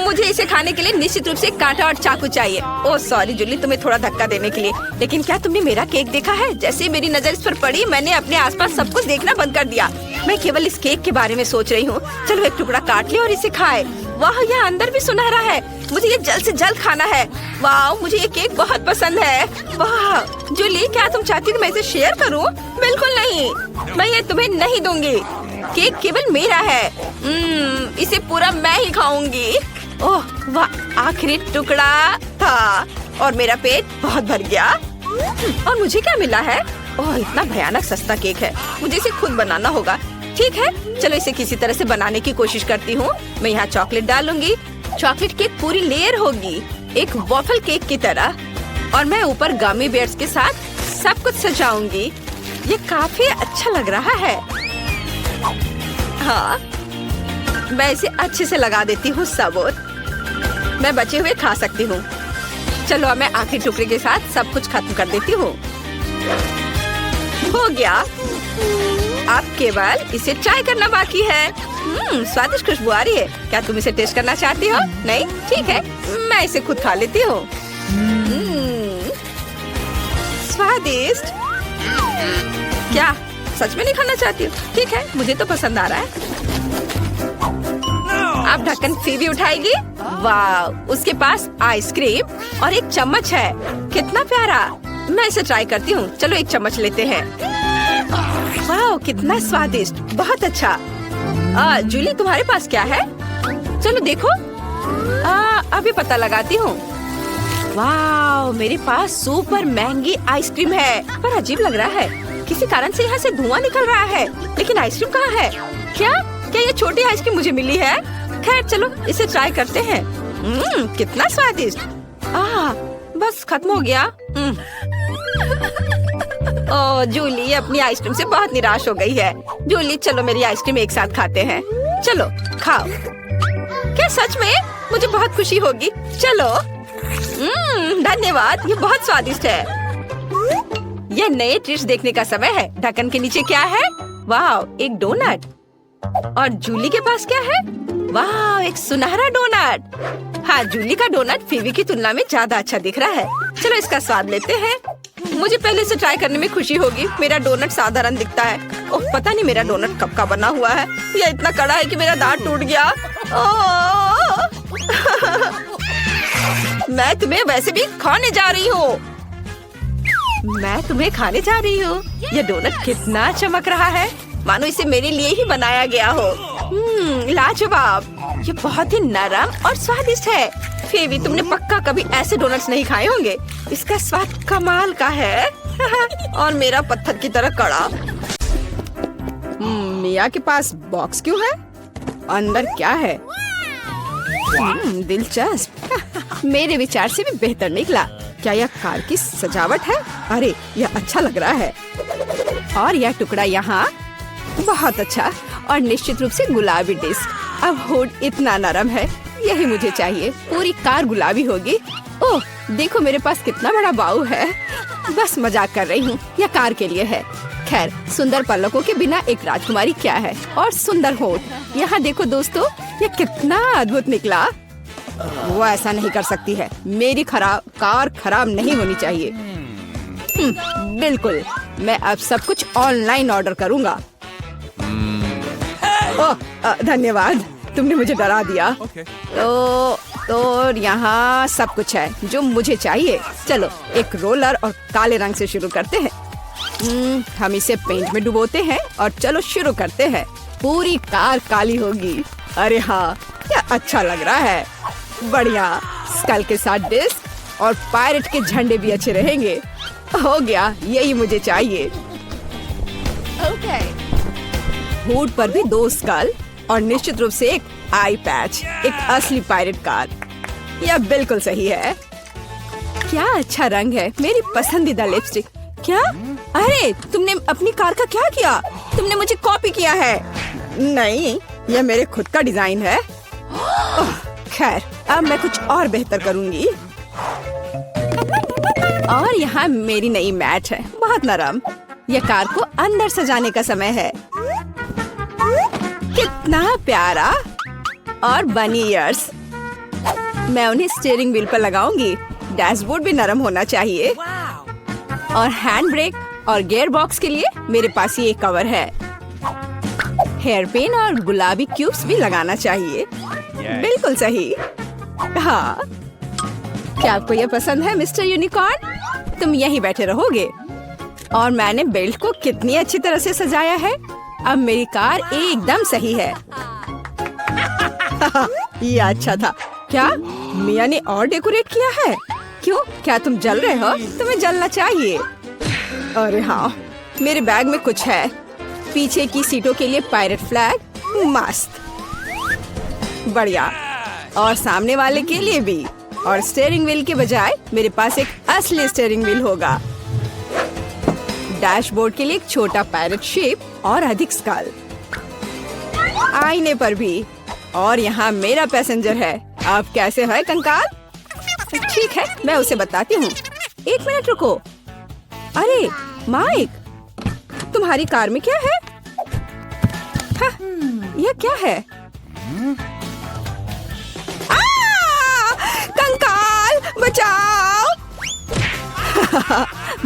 मुझे इसे खाने के लिए निश्चित रूप से कांटा और चाकू चाहिए। ओह सॉरी जूली, तुम्हें थोड़ा धक्का देने के लिए, लेकिन क्या तुमने मेरा केक देखा है? जैसे ही मेरी नजर इस पर पड़ी, मैंने अपने आसपास सब कुछ देखना बंद कर दिया। मैं केवल इस केक के बारे में सोच रही हूँ। चलो एक टुकड़ा काट ले और इसे खाए। वाह, यह अंदर भी सुनहरा है। मुझे ये जल्द से जल्द खाना है। वाह, मुझे ये केक बहुत पसंद है। वाह जूली, क्या तुम चाहती हो मैं इसे शेयर करूं? बिल्कुल नहीं, मैं ये तुम्हें नहीं दूंगी। केक केवल मेरा है। इसे पूरा मैं ही खाऊंगी। ओह वाह, आखिरी टुकड़ा था और मेरा पेट बहुत भर गया। और मुझे क्या मिला है? ओह, इतना भयानक सस्ता केक है। मुझे इसे खुद बनाना होगा। ठीक है, चलो इसे किसी तरह से बनाने की कोशिश करती हूँ। मैं यहाँ चॉकलेट डालूंगी। चॉकलेट केक पूरी लेयर होगी, एक वॉफल केक की तरह। और मैं ऊपर गमी बेयर्स के साथ सब कुछ सजाऊंगी। ये काफी अच्छा लग रहा है। हाँ, मैं इसे अच्छे से लगा देती हूँ सब और मैं बचे हुए खा सकती हूँ। चलो अब मैं आखिरी टुकड़े के साथ सब कुछ खत्म कर देती हूँ। हो गया। अब केवल इसे ट्राई करना बाकी है। स्वादिष्ट खुशबू आ रही है। क्या तुम इसे टेस्ट करना चाहती हो? नहीं? ठीक है, मैं इसे खुद खा लेती हूँ। स्वादिष्ट। क्या सच में नहीं खाना चाहती हो? ठीक है, मुझे तो पसंद आ रहा है। अब ढक्कन फीवी उठाएगी। वाह, उसके पास आइसक्रीम और एक चम्मच है। कितना प्यारा। मैं इसे ट्राई करती हूँ। चलो एक चम्मच लेते हैं। वाह, कितना स्वादिष्ट, बहुत अच्छा। जूली, तुम्हारे पास क्या है? चलो देखो। अभी पता लगाती हूँ। वाह, मेरे पास सुपर महंगी आइसक्रीम है। पर अजीब लग रहा है, किसी कारण से यहाँ से धुआं निकल रहा है, लेकिन आइसक्रीम कहाँ है? क्या ये छोटी आइसक्रीम मुझे मिली है? खैर चलो इसे ट्राई करते हैं। कितना स्वादिष्ट। बस खत्म हो गया। ओह जूली अपनी आइसक्रीम से बहुत निराश हो गई है। जूली चलो मेरी आइसक्रीम एक साथ खाते हैं। चलो खाओ। क्या सच में? मुझे बहुत खुशी होगी। चलो। धन्यवाद, ये बहुत स्वादिष्ट है। यह नए ट्रिक्स देखने का समय है। ढक्कन के नीचे क्या है? वाह, एक डोनट। और जूली के पास क्या है? वाह, एक सुनहरा डोनट। हाँ, जूली का डोनट फीवी की तुलना में ज्यादा अच्छा दिख रहा है। चलो इसका स्वाद लेते हैं। मुझे पहले से ट्राई करने में खुशी होगी। मेरा डोनट साधारण दिखता है। ओह, पता नहीं मेरा डोनट कब का बना हुआ है। यह इतना कड़ा है कि मेरा दांत टूट गया। मैं तुम्हें वैसे भी खाने जा रही हूँ। मैं तुम्हें खाने जा रही हूँ। यह डोनट कितना चमक रहा है, मानो इसे मेरे लिए ही बनाया गया हो। लाजवाब। ये बहुत ही नरम और स्वादिष्ट है। फेवी, तुमने पक्का कभी ऐसे डोनट्स नहीं खाए होंगे। इसका स्वाद कमाल का है। और मेरा पत्थर की तरह कड़ा। मिया के पास बॉक्स क्यों है? अंदर क्या है? दिलचस्प। मेरे विचार से भी बेहतर निकला। क्या यह कार की सजावट है? अरे यह अच्छा लग रहा है। और यह टुकड़ा यहाँ बहुत अच्छा। और निश्चित रूप से गुलाबी डिस्क। अब हुड इतना नरम है, यही मुझे चाहिए। पूरी कार गुलाबी होगी। ओह देखो मेरे पास कितना बड़ा बाऊ है। बस मजाक कर रही हूँ, यह कार के लिए है। खैर, सुंदर पलकों के बिना एक राजकुमारी क्या है। और सुंदर होठ। यहाँ देखो दोस्तों, यह कितना अद्भुत निकला। वो ऐसा नहीं कर सकती है। मेरी कार खराब नहीं होनी चाहिए। बिल्कुल, मैं अब सब कुछ ऑनलाइन ऑर्डर करूँगा। ओह धन्यवाद, तुमने मुझे डरा दिया। तो यहाँ सब कुछ है जो मुझे चाहिए। चलो एक रोलर और काले रंग से शुरू करते हैं। हम इसे पेंट में डुबोते हैं और चलो शुरू करते हैं। पूरी कार काली होगी। अरे हाँ, क्या अच्छा लग रहा है। बढ़िया। स्कल के साथ डिस्क और पायरेट के झंडे भी अच्छे रहेंगे। हो गया, यही मुझे चाहिए। हुड पर भी 2 स्कल और निश्चित रूप से एक आई पैच। एक असली पायरेट कार। यह बिल्कुल सही है। क्या अच्छा रंग है। मेरी पसंदीदा लिपस्टिक। क्या? अरे तुमने अपनी कार का क्या किया? तुमने मुझे कॉपी किया है। नहीं, यह मेरे खुद का डिजाइन है। खैर, अब मैं कुछ और बेहतर करूंगी। और यहाँ मेरी नई मैट है, बहुत नरम। यह कार को अंदर सजाने का समय है। कितना प्यारा। और बनी ईयर्स। मैं उन्हें स्टीयरिंग व्हील पर लगाऊंगी। डैशबोर्ड भी नरम होना चाहिए। और हैंड ब्रेक और गियर बॉक्स के लिए मेरे पास ये कवर है। हेयर पिन और गुलाबी क्यूब्स भी लगाना चाहिए। बिल्कुल सही। हाँ, क्या आपको यह पसंद है मिस्टर यूनिकॉर्न? तुम यहीं बैठे रहोगे। और मैंने बेल्ट को कितनी अच्छी तरह से सजाया है। अब मेरी कार एकदम सही है। ये अच्छा था। क्या मिया ने और डेकोरेट किया है? क्यों, क्या तुम जल रहे हो? तुम्हें जलना चाहिए। अरे हाँ, मेरे बैग में कुछ है। पीछे की सीटों के लिए पायरेट फ्लैग। मस्त। बढ़िया। और सामने वाले के लिए भी। और स्टीयरिंग व्हील के बजाय मेरे पास एक असली स्टीयरिंग व्हील होगा। डैशबोर्ड के लिए एक छोटा पायरेट शेप और अधिक स्कल। आईने पर भी। और यहाँ मेरा पैसेंजर है। अब कैसे है कंकाल? ठीक है, मैं उसे बताती हूँ। 1 मिनट रुको। अरे माइक, तुम्हारी कार में क्या है? हाँ, यह क्या है? कंकाल बचाओ!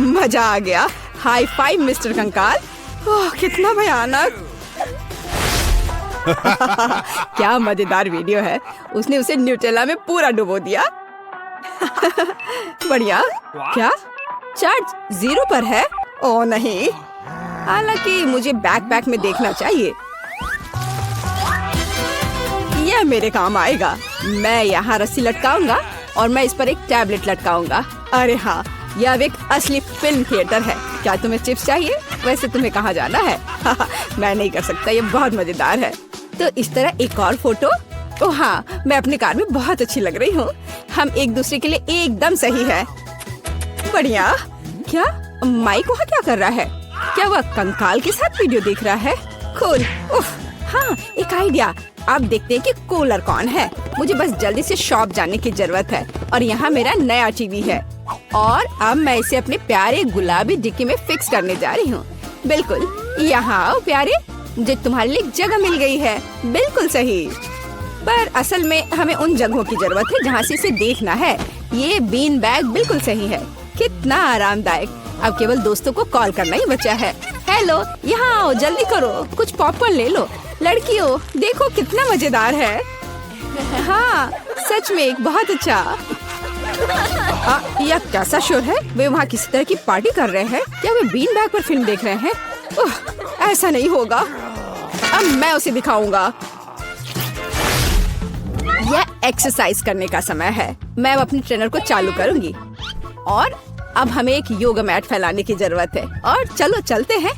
मजा आ गया। हाई फाइव मिस्टर कंकाल। ओह, कितना भयानक। क्या मजेदार वीडियो है। उसने उसे न्यूटेला में पूरा डुबो दिया। बढ़िया। क्या चार्ज 0 पर है? ओह नहीं, हालांकि मुझे बैकपैक में देखना चाहिए। यह मेरे काम आएगा। मैं यहाँ रस्सी लटकाऊंगा और मैं इस पर एक टैबलेट लटकाऊंगा। अरे हाँ, यह अब एक असली फिल्म थिएटर है। क्या तुम्हें चिप्स चाहिए? वैसे तुम्हें कहाँ जाना है? मैं नहीं कर सकता, ये बहुत मजेदार है। तो इस तरह एक और फोटो। ओह हाँ, मैं अपनी कार में बहुत अच्छी लग रही हूँ। हम एक दूसरे के लिए एकदम सही है। बढ़िया। क्या माइक वहाँ क्या कर रहा है? क्या वह कंकाल के साथ वीडियो देख रहा है? कूल। उफ, हाँ, एक आइडिया। अब देखते हैं कि कूलर कौन है। मुझे बस जल्दी से शॉप जाने की जरूरत है। और यहाँ मेरा नया टीवी है और अब मैं इसे अपने प्यारे गुलाबी डिक्की में फिक्स करने जा रही हूँ। बिल्कुल, यहाँ आओ प्यारे, मुझे तुम्हारे लिए जगह मिल गई है। बिल्कुल सही। पर असल में हमें उन जगहों की जरूरत है जहाँ से इसे देखना है। ये बीन बैग बिल्कुल सही है। कितना आरामदायक। अब केवल दोस्तों को कॉल करना ही बचा है। हेलो, यहाँ आओ, जल्दी करो, कुछ पॉपकॉर्न ले लो। लड़कियों, देखो कितना मजेदार है। हाँ, सच में एक बहुत अच्छा। यह कैसा शोर है? वे वहाँ किसी तरह की पार्टी कर रहे हैं? क्या वे बीन बैग पर फिल्म देख रहे हैं? ऐसा नहीं होगा। अब मैं उसे दिखाऊंगा। यह एक्सरसाइज करने का समय है। मैं अब अपनी ट्रेनर को चालू करूंगी और अब हमें एक योगा मैट फैलाने की जरूरत है। और चलो चलते हैं।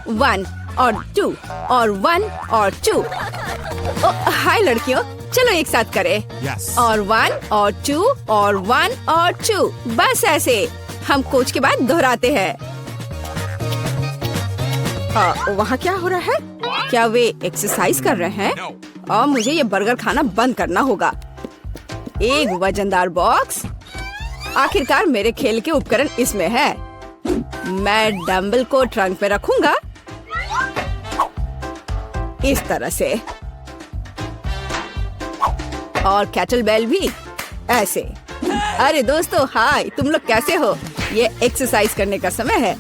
1 और 2 और 1 और 2। हाय लड़कियों, चलो एक साथ करें। Yes. और 1 और 2 और 1 और 2। बस ऐसे हम कोच के बाद दोहराते हैं। वहाँ क्या हो रहा है? क्या वे एक्सरसाइज कर रहे हैं? और मुझे ये बर्गर खाना बंद करना होगा। एक वजनदार बॉक्स। आखिरकार मेरे खेल के उपकरण इसमें है। मैं डंबल को ट्रंक पे रखूंगा इस तरह से, और कैटल बेल भी ऐसे। अरे दोस्तों, हाय, तुम लोग कैसे हो? ये एक्सरसाइज करने का समय है।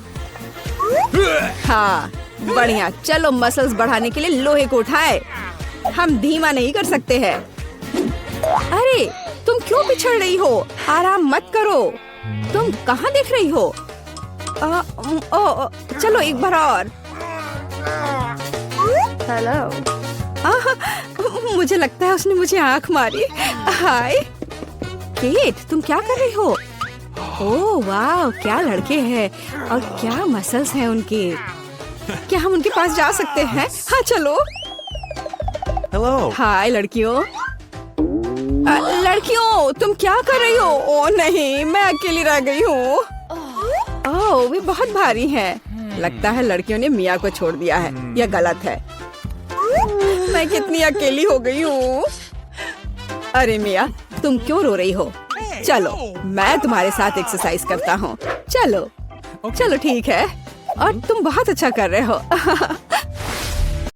हाँ, बढ़िया। चलो मसल्स बढ़ाने के लिए लोहे को उठाए। हम धीमा नहीं कर सकते हैं। अरे तुम क्यों पिछड़ रही हो? आराम मत करो। तुम कहाँ देख रही हो? चलो एक बार और। हेलो। मुझे लगता है उसने मुझे आंख मारी। हाय केट, तुम क्या कर रही हो? ओह वाह, क्या लड़के हैं और क्या मसल्स हैं उनके। क्या हम उनके पास जा सकते हैं? हाँ चलो। Hello. हाय लड़कियों। लड़कियों, तुम क्या कर रही हो? ओह नहीं, मैं अकेली रह गई हूँ। ओह, वे बहुत भारी हैं। लगता है लड़कियों ने मिया को छोड़ दिया है। यह गलत है। मैं कितनी अकेली हो गई हूँ। अरे मिया, तुम क्यों रो रही हो? चलो, मैं तुम्हारे साथ एक्सरसाइज करता हूँ। चलो चलो ठीक है। और तुम बहुत अच्छा कर रहे हो।